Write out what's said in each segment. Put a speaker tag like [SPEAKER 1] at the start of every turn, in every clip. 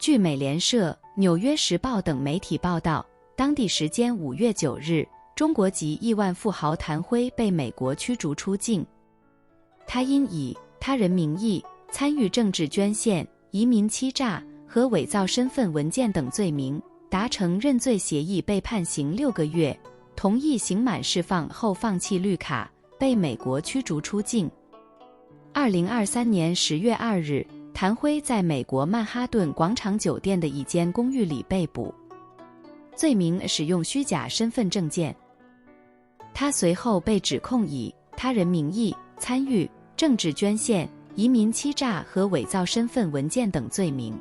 [SPEAKER 1] 据美联社、《纽约时报》等媒体报道，当地时间5月9日，中国籍亿万富豪谭辉被美国驱逐出境。他因以他人名义参与政治捐献、移民欺诈和伪造身份文件等罪名，达成认罪协议，被判刑6个月，同意刑满释放后放弃绿卡，被美国驱逐出境。2023年10月2日，谭辉在美国曼哈顿广场酒店的一间公寓里被捕，罪名使用虚假身份证件。他随后被指控以他人名义参与政治捐献、移民欺诈和伪造身份文件等罪名。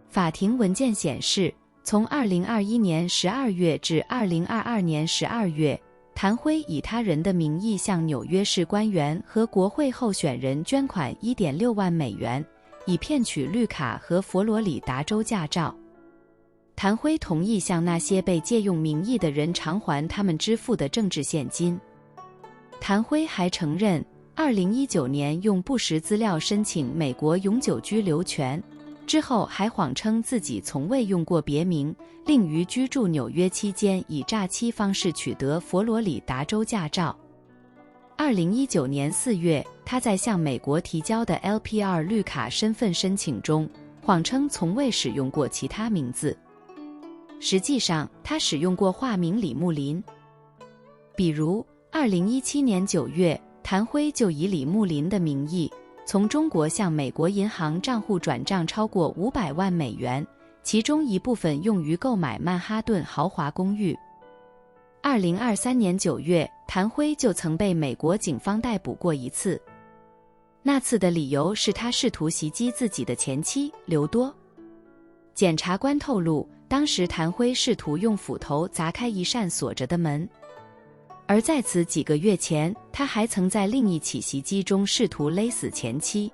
[SPEAKER 1] 法庭文件显示，从2021年12月至2022年12月，谭辉以他人的名义向纽约市官员和国会候选人捐款 1.6 万美元，以骗取绿卡和佛罗里达州驾照。谭辉同意向那些被借用名义的人偿还他们支付的政治现金。谭辉还承认2019年用不实资料申请美国永久居留权，之后还谎称自己从未用过别名，另于居住纽约期间以诈欺方式取得佛罗里达州驾照。2019年4月，他在向美国提交的 LPR 绿卡身份申请中，谎称从未使用过其他名字。实际上，他使用过化名李木林。比如2017年9月，谭辉就以李木林的名义，从中国向美国银行账户转账超过500万美元，其中一部分用于购买曼哈顿豪华公寓。2023年9月，谭辉就曾被美国警方逮捕过一次，那次的理由是他试图袭击自己的前妻刘多。检察官透露，当时谭辉试图用斧头砸开一扇锁着的门。而在此几个月前，他还曾在另一起袭击中试图勒死前妻。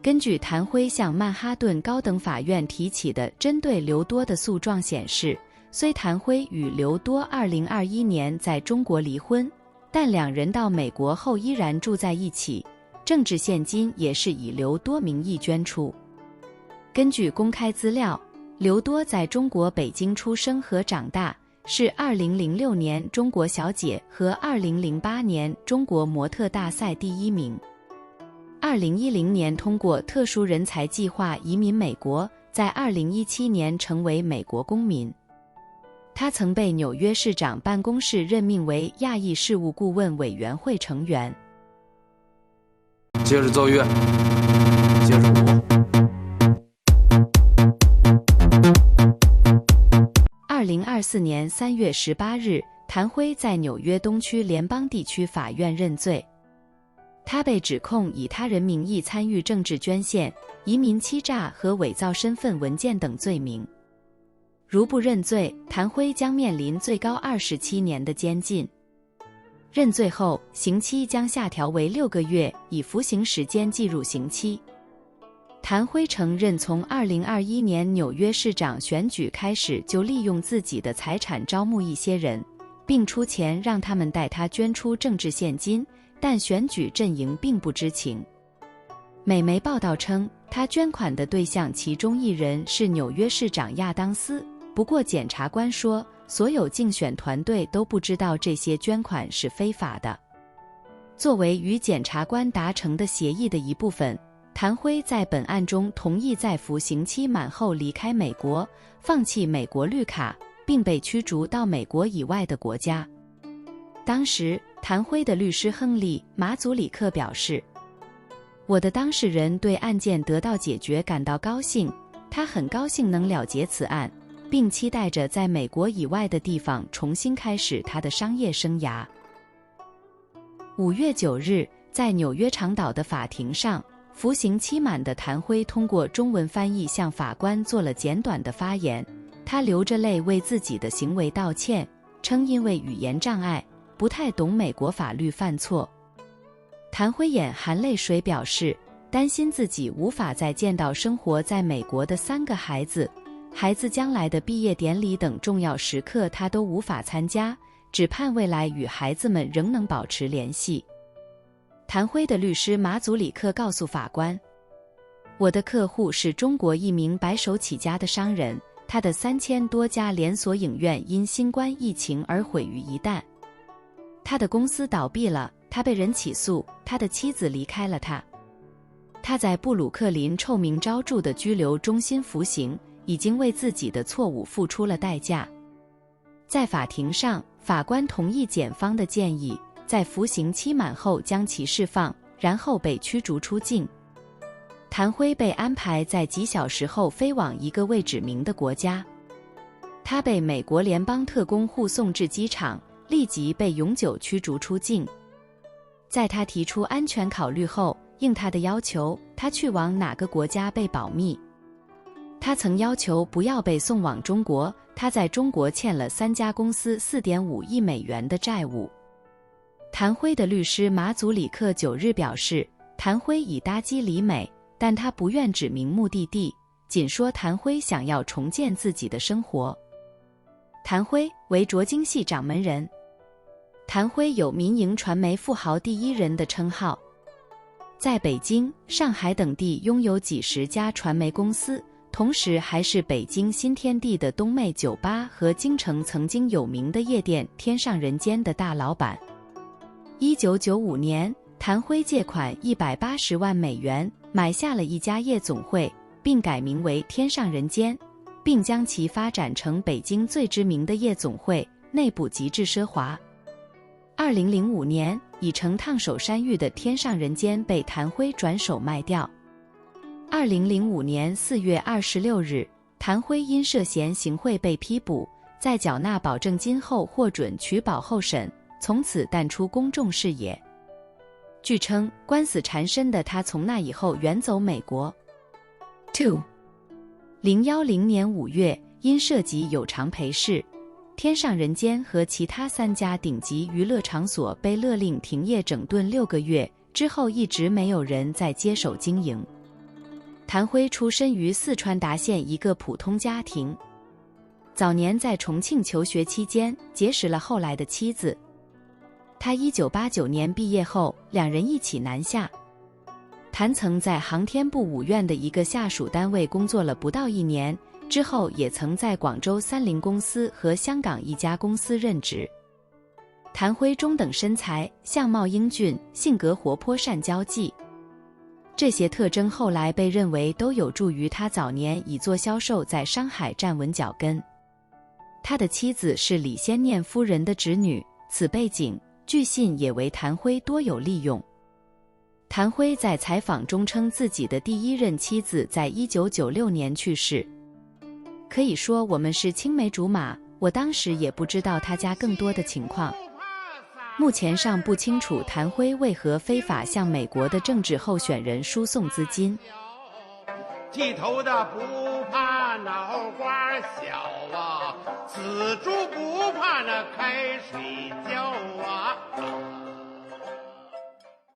[SPEAKER 1] 根据谭辉向曼哈顿高等法院提起的针对刘多的诉状显示，虽谭辉与刘多2021年在中国离婚，但两人到美国后依然住在一起，政治现金也是以刘多名义捐出。根据公开资料，刘多在中国北京出生和长大，是2006年中国小姐和2008年中国模特大赛第1名。2010年通过特殊人才计划移民美国，在2017年成为美国公民。他曾被纽约市长办公室任命为亚裔事务顾问委员会成员。
[SPEAKER 2] 接着奏乐，接着舞。
[SPEAKER 1] 2024年3月18日，谭辉在纽约东区联邦地区法院认罪。他被指控以他人名义参与政治捐献、移民欺诈和伪造身份文件等罪名。如不认罪，谭辉将面临最高27年的监禁。认罪后，刑期将下调为6个月，以服刑时间计入刑期。谭辉承认从2021年纽约市长选举开始就利用自己的财产招募一些人，并出钱让他们代他捐出政治现金，但选举阵营并不知情。美媒报道称，他捐款的对象其中一人是纽约市长亚当斯，不过检察官说，所有竞选团队都不知道这些捐款是非法的。作为与检察官达成的协议的一部分，谭辉在本案中同意在服刑期满后离开美国，放弃美国绿卡，并被驱逐到美国以外的国家。当时，谭辉的律师亨利·马祖里克表示，我的当事人对案件得到解决感到高兴，他很高兴能了结此案，并期待着在美国以外的地方重新开始他的商业生涯。5月9日，在纽约长岛的法庭上，服刑期满的谭辉通过中文翻译向法官做了简短的发言，他流着泪为自己的行为道歉，称因为语言障碍，不太懂美国法律犯错。谭辉眼含泪水表示，担心自己无法再见到生活在美国的3个孩子，孩子将来的毕业典礼等重要时刻他都无法参加，只盼未来与孩子们仍能保持联系。谭辉的律师马祖里克告诉法官，我的客户是中国一名白手起家的商人，他的3000多家连锁影院因新冠疫情而毁于一旦。他的公司倒闭了，他被人起诉，他的妻子离开了他。他在布鲁克林臭名昭著的拘留中心服刑，已经为自己的错误付出了代价。在法庭上，法官同意检方的建议，在服刑期满后将其释放，然后被驱逐出境。谭辉被安排在几小时后飞往一个未指明的国家。他被美国联邦特工护送至机场，立即被永久驱逐出境。在他提出安全考虑后，应他的要求，他去往哪个国家被保密。他曾要求不要被送往中国，他在中国欠了3家公司4.5亿美元的债务。谭辉的律师马祖里克9日表示，谭辉已搭机离美，但他不愿指明目的地，仅说谭辉想要重建自己的生活。谭辉为卓京系掌门人。谭辉有民营传媒富豪第一人的称号，在北京、上海等地拥有几十家传媒公司，同时还是北京新天地的东妹酒吧和京城曾经有名的夜店天上人间的大老板。1995年，谭辉借款180万美元买下了一家夜总会，并改名为天上人间，并将其发展成北京最知名的夜总会，内部极致奢华。2005年，已成烫手山芋的天上人间被谭辉转手卖掉。2005年4月26日，谭辉因涉嫌行贿被批捕，在缴纳保证金后获准取保候审，从此淡出公众视野。据称，官司缠身的他从那以后远走美国。2010年5月，因涉及有偿陪侍，天上人间和其他3家顶级娱乐场所被勒令停业整顿6个月，之后一直没有人再接手经营。谭辉出身于四川达县一个普通家庭，早年在重庆求学期间结识了后来的妻子。他1989年毕业后，两人一起南下。谭曾在航天部5院的一个下属单位工作了不到1年，之后也曾在广州三菱公司和香港一家公司任职。谭辉中等身材，相貌英俊，性格活泼善交际，这些特征后来被认为都有助于他早年以做销售在上海站稳脚跟。他的妻子是李先念夫人的侄女，此背景据信也为谭辉多有利用。谭辉在采访中称自己的第一任妻子在1996年去世，可以说我们是青梅竹马，我当时也不知道他家更多的情况。目前尚不清楚谭辉为何非法向美国的政治候选人输送资金。
[SPEAKER 3] 剃头的不怕脑瓜小啊，死猪不怕那开水浇啊。